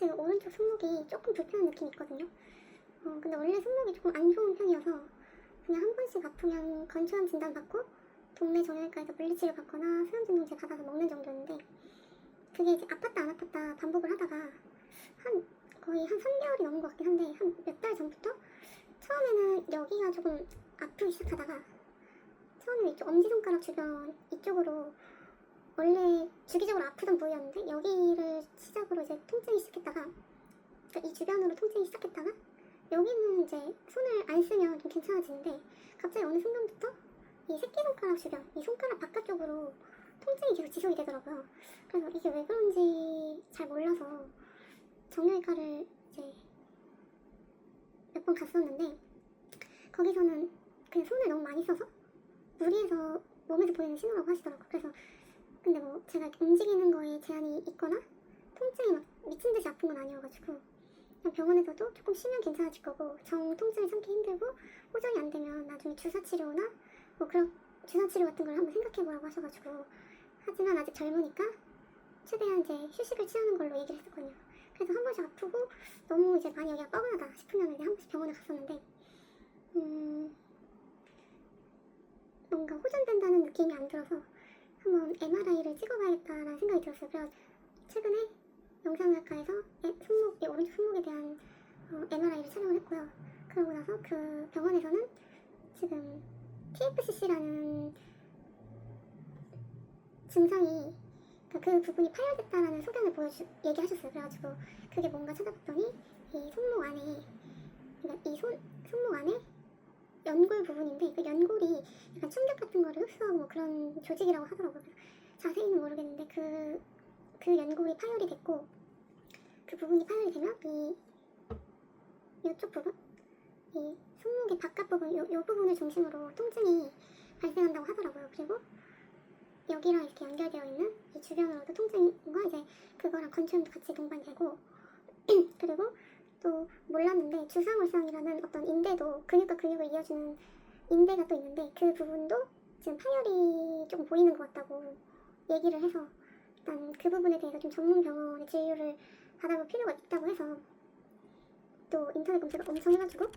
지금 오른쪽 손목이 조금 불편한 느낌이 있거든요. 근데 원래 손목이 조금 안 좋은 편이어서 그냥 한 번씩 아프면 건초염 진단 받고 동네 정형외과에서 물리치료 받거나 수염진동제 받아서 먹는 정도인데, 그게 이제 아팠다 안 아팠다 반복을 하다가 거의 한 3개월이 넘은 것 같긴 한데, 한 몇 달 전부터 처음에는 여기가 조금 아프기 시작하다가, 처음에는 이쪽 엄지손가락 주변 이쪽으로 원래 주기적으로 아프던 부위였는데 여기를 시작으로 이제 통증이 시작했다가, 그러니까 이 주변으로 통증이 시작했다가 여기는 이제 손을 안 쓰면 좀 괜찮아지는데, 갑자기 어느 순간부터 이 새끼손가락 주변, 이 손가락 바깥쪽으로 통증이 계속 지속이 되더라고요. 그래서 이게 왜 그런지 잘 몰라서 정형외과를 이제 몇 번 갔었는데, 거기서는 그냥 손을 너무 많이 써서 무리해서 몸에서 보이는 신호라고 하시더라고요. 그래서 근데 뭐 제가 움직이는 거에 제한이 있거나 통증이 막 미친 듯이 아픈 건 아니어가지고, 그냥 병원에서도 조금 쉬면 괜찮아질 거고, 정 통증을 참기 힘들고 호전이 안 되면 나중에 주사치료나 뭐 그런 주사치료 같은 걸 한번 생각해보라고 하셔가지고, 하지만 아직 젊으니까 최대한 이제 휴식을 취하는 걸로 얘기를 했었거든요. 그래서 한 번씩 아프고 너무 이제 많이 여기가 뻐근하다 싶으면 이제 한 번씩 병원에 갔었는데, 뭔가 호전된다는 느낌이 안 들어서 한번 MRI를 찍어봐야겠다라는 생각이 들었어요. 그래서 최근에 영상의학과에서 손목, 오른쪽 손목에 대한 MRI를 촬영을 했고요. 그러고 나서 그 병원에서는 지금 TFCC라는 증상이, 그러니까 그 부분이 파열됐다라는 소견을 얘기하셨어요. 그래가지고 그게 뭔가 찾아봤더니 이 손목 안에, 그러니까 이 손목 안에 연골 부분인데, 그 연골이 약간 충격 같은 거를 흡수하고 뭐 그런 조직이라고 하더라고요. 자세히는 모르겠는데 그 연골이 파열이 됐고, 그 부분이 파열이 되면 이쪽 부분, 이 손목의 바깥 부분, 요 부분을 중심으로 통증이 발생한다고 하더라고요. 그리고 여기랑 이렇게 연결되어 있는 이 주변으로도 통증과 이제 그거랑 건초염도 같이 동반되고 그리고 또 몰랐는데 주상월상이라는 어떤 인대도, 근육과 근육을 이어주는 인대가 또 있는데, 그 부분도 지금 파열이 조금 보이는 것 같다고 얘기를 해서, 일단 그 부분에 대해서 좀 전문 병원의 진료를 받아볼 필요가 있다고 해서 또 인터넷 검색을 엄청 해가지고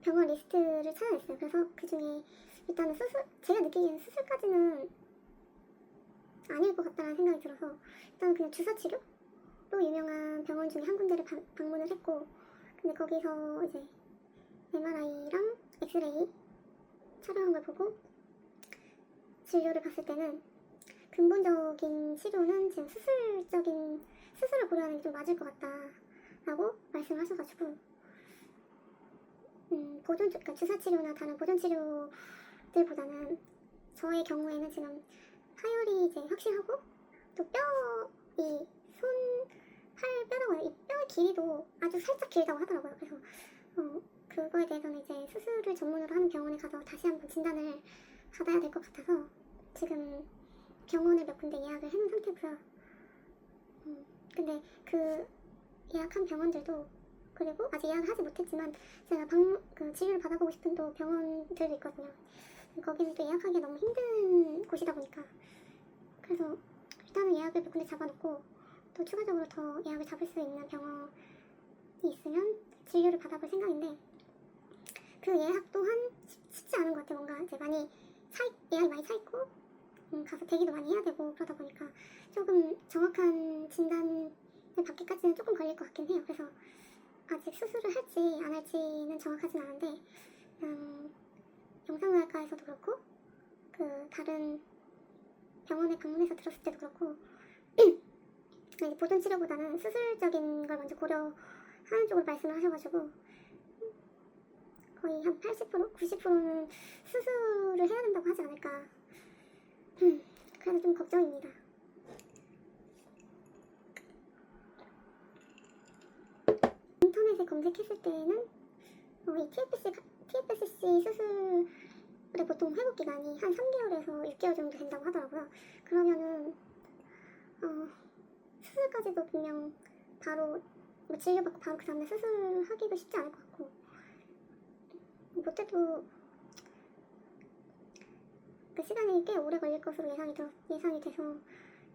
병원 리스트를 찾아냈어요. 그래서 그 중에 일단은 제가 느끼기에는 수술까지는 아닐 것 같다는 생각이 들어서 일단 그냥 주사치료로 유명한 병원 중에 한 군데를 방문을 했고, 근데 거기서 이제 MRI랑 엑스레이 촬영한 걸 보고 진료를 봤을 때는 근본적인 치료는 지금 수술을 고려하는 게 좀 맞을 것 같다라고 말씀을 하셔가지고, 그러니까 주사치료나 다른 보존치료들보다는 저의 경우에는 지금 파열이 이제 확실하고, 또 팔 뼈라고 해요. 이 뼈의 길이도 아주 살짝 길다고 하더라고요. 그래서 그거에 대해서는 이제 수술을 전문으로 하는 병원에 가서 다시 한번 진단을 받아야 될 것 같아서 지금 병원을 몇 군데 예약을 해놓은 상태고요. 근데 그 예약한 병원들도, 그리고 아직 예약을 하지 못했지만 제가 그 진료를 받아보고 싶은 또 병원들도 있거든요. 거기는 또 예약하기 너무 힘든 곳이다 보니까, 그래서 일단은 예약을 몇 군데 잡아놓고 또 추가적으로 더 예약을 잡을 수 있는 병원이 있으면 진료를 받아볼 생각인데 그 예약 또한 쉽지 않은 것 같아요. 뭔가 이제 예약이 많이 차있고 가서 대기도 많이 해야 되고 그러다 보니까 조금 정확한 진단을 받기까지는 조금 걸릴 것 같긴 해요. 그래서 아직 수술을 할지 안 할지는 정확하진 않은데 영상의학과에서도 그렇고 그 다른 병원에 방문해서 들었을 때도 그렇고 보존 치료보다는 수술적인 걸 먼저 고려하는 쪽으로 말씀을 하셔가지고 거의 한 80%? 90%는 수술을 해야 된다고 하지 않을까. 그래서 좀 걱정입니다. 인터넷에 검색했을 때는 이 TFCC 수술의 보통 회복 기간이 한 3개월에서 6개월 정도 된다고 하더라고요. 그러면은 수술까지도 분명 바로 진료받고 바로 그 다음날 수술하기도 쉽지 않을 것 같고 못해도 그 시간이 꽤 오래 걸릴 것으로 예상이 돼서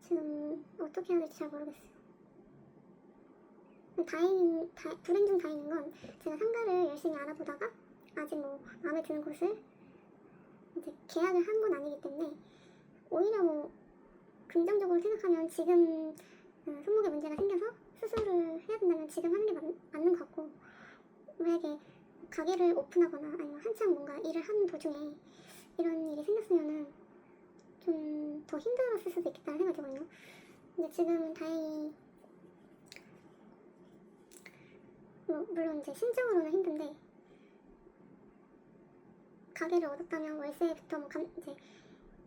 지금 어떻게 해야 될지 잘 모르겠어요. 불행 중 다행인 건 제가 상가를 열심히 알아보다가 아직 마음에 드는 곳을 이제 계약을 한 건 아니기 때문에 오히려 긍정적으로 생각하면 지금 손목에 문제가 생겨서 수술을 해야 된다면 지금 하는 게 맞는 것 같고 만약에 가게를 오픈하거나 아니면 한창 뭔가 일을 하는 도중에 이런 일이 생겼으면은 좀 더 힘들었을 수도 있겠다는 생각이 들거든요. 근데 지금은 다행히 물론 이제 심적으로는 힘든데 가게를 얻었다면 월세부터 이제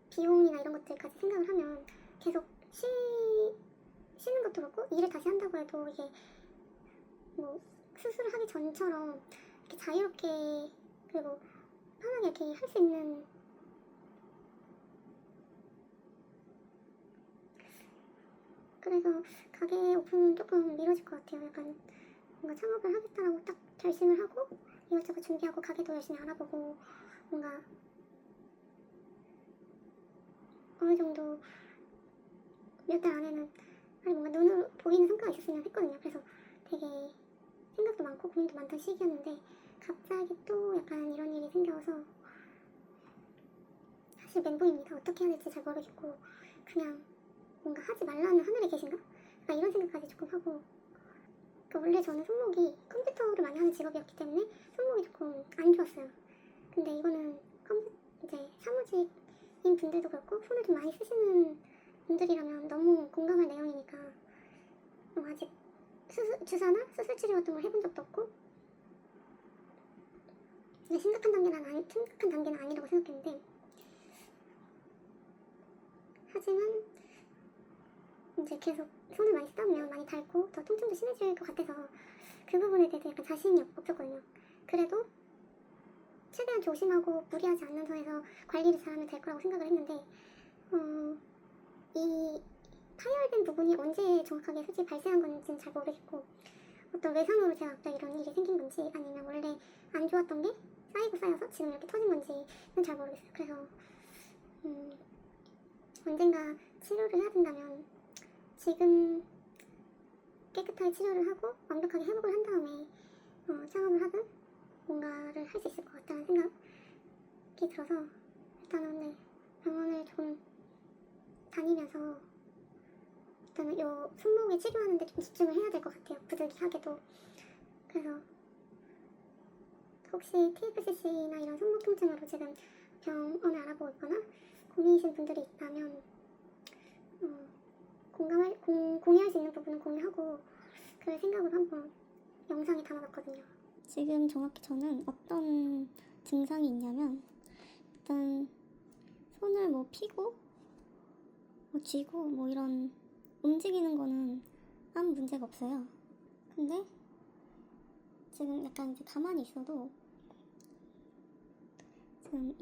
비용이나 이런 것들까지 생각을 하면 계속 쉬는 것도 그렇고 일을 다시 한다고 해도 이게 수술을 하기 전처럼 이렇게 자유롭게 그리고 편하게 이렇게 할 수 있는 그래서 가게 오픈은 조금 미뤄질 것 같아요. 약간 뭔가 창업을 하겠다라고 딱 결심을 하고 이것저것 준비하고 가게도 열심히 알아보고 뭔가 어느 정도 몇 달 안에는 뭔가 눈으로 보이는 성과가 있었으면 했거든요. 그래서 되게 생각도 많고 고민도 많던 시기였는데 갑자기 또 약간 이런 일이 생겨서 사실 멘붕입니다. 어떻게 해야 될지 잘 모르겠고 그냥 뭔가 하지 말라는 하늘에 계신가? 약간 이런 생각까지 조금 하고 원래 저는 손목이 컴퓨터를 많이 하는 직업이었기 때문에 손목이 조금 안 좋았어요. 근데 이거는 이제 사무직인 분들도 그렇고 손을 좀 많이 쓰시는 분들이라면 너무 공감할 내용이니까 아직 주사나 수술 치료 같은 걸 해본 적도 없고 심각한 단계는 아니라고 생각했는데 하지만 이제 계속 손을 많이 쓰다 보면 많이 닳고 더 통증도 심해질 것 같아서 그 부분에 대해서 약간 자신이 없었거든요. 그래도 최대한 조심하고 무리하지 않는 선에서 관리를 잘하면 될 거라고 생각을 했는데 이 파열된 부분이 언제 정확하게 솔직히 발생한 건지는 잘 모르겠고 어떤 외상으로 제가 갑자기 이런 일이 생긴 건지 아니면 원래 안 좋았던 게 쌓여서 지금 이렇게 터진 건지는 잘 모르겠어요. 그래서 언젠가 치료를 해야 된다면 지금 깨끗하게 치료를 하고 완벽하게 회복을 한 다음에 창업을 하든 뭔가를 할 수 있을 것 같다는 생각이 들어서 일단은 네, 병원을 조금 다니면서 일단은 요 손목에 치료하는데 좀 집중을 해야 될 것 같아요. 부득이하게도. 그래서 혹시 TFCC나 이런 손목 통증으로 지금 병원을 알아보고 있거나 고민이신 분들이 있다면 공유할 수 있는 부분은 공유하고 그 생각을 한번 영상에 담아봤거든요. 지금 정확히 저는 어떤 증상이 있냐면 일단 손을 피고 쥐고 이런 움직이는 거는 아무 문제가 없어요. 근데 지금 약간 이제 가만히 있어도 지금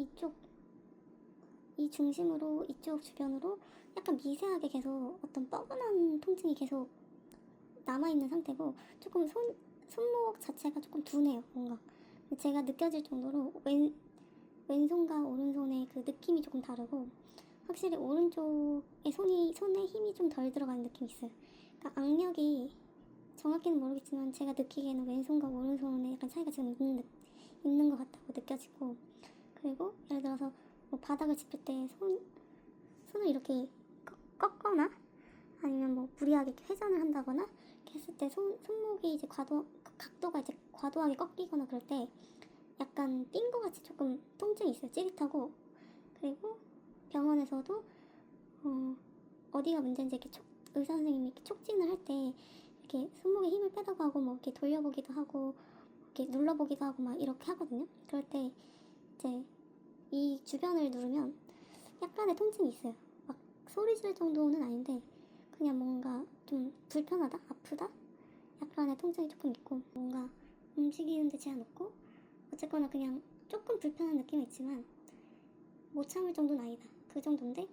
이 중심으로 이쪽 주변으로 약간 미세하게 계속 어떤 뻐근한 통증이 계속 남아있는 상태고 조금 손목 자체가 조금 둔해요. 뭔가 제가 느껴질 정도로 왼손과 오른손의 그 느낌이 조금 다르고 확실히 오른쪽에 손에 힘이 좀 덜 들어가는 느낌이 있어요. 그러니까 악력이 정확히는 모르겠지만 제가 느끼기에는 왼손과 오른손에 약간 차이가 지금 있는 것 같다고 느껴지고, 그리고 예를 들어서 뭐 바닥을 짚을 때 손을 이렇게 꺾거나 아니면 뭐 무리하게 이렇게 회전을 한다거나 이렇게 했을 때 손목이 이제 각도가 이제 과도하게 꺾이거나 그럴 때 약간 삔 것 같이 조금 통증이 있어요. 찌릿하고. 그리고 병원에서도 어디가 문제인지 이렇게 의사 선생님이 이렇게 촉진을 할 때 이렇게 손목에 힘을 빼라고 하고 뭐 이렇게 돌려보기도 하고 이렇게 눌러보기도 하고 막 이렇게 하거든요. 그럴 때 이제 이 주변을 누르면 약간의 통증이 있어요. 막 소리 지를 정도는 아닌데 그냥 뭔가 좀 불편하다, 아프다, 약간의 통증이 조금 있고 뭔가 움직이는데 제한 없고 어쨌거나 그냥 조금 불편한 느낌은 있지만 못 참을 정도는 아니다. 그 정도인데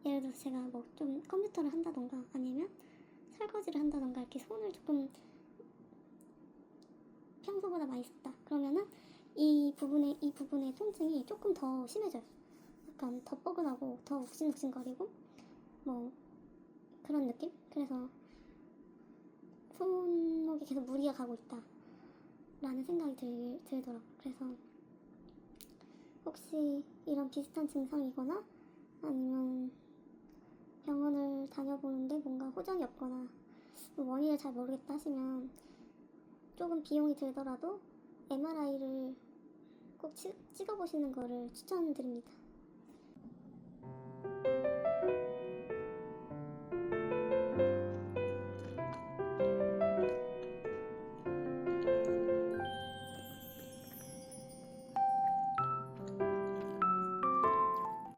예를 들어서 제가 뭐 좀 컴퓨터를 한다던가 아니면 설거지를 한다던가 이렇게 손을 조금 평소보다 많이 썼다. 그러면은 이 부분의 통증이 조금 더 심해져요. 약간 더 뻐근하고 더 욱신욱신거리고 뭐 그런 느낌? 그래서 손목에 계속 무리가 가고 있다 라는 생각이 들더라고요. 그래서 혹시 이런 비슷한 증상이거나 아니면 병원을 다녀보는데 뭔가 호전이 없거나 원인을 잘 모르겠다 하시면 조금 비용이 들더라도 MRI를 꼭 찍어보시는 거를 추천드립니다.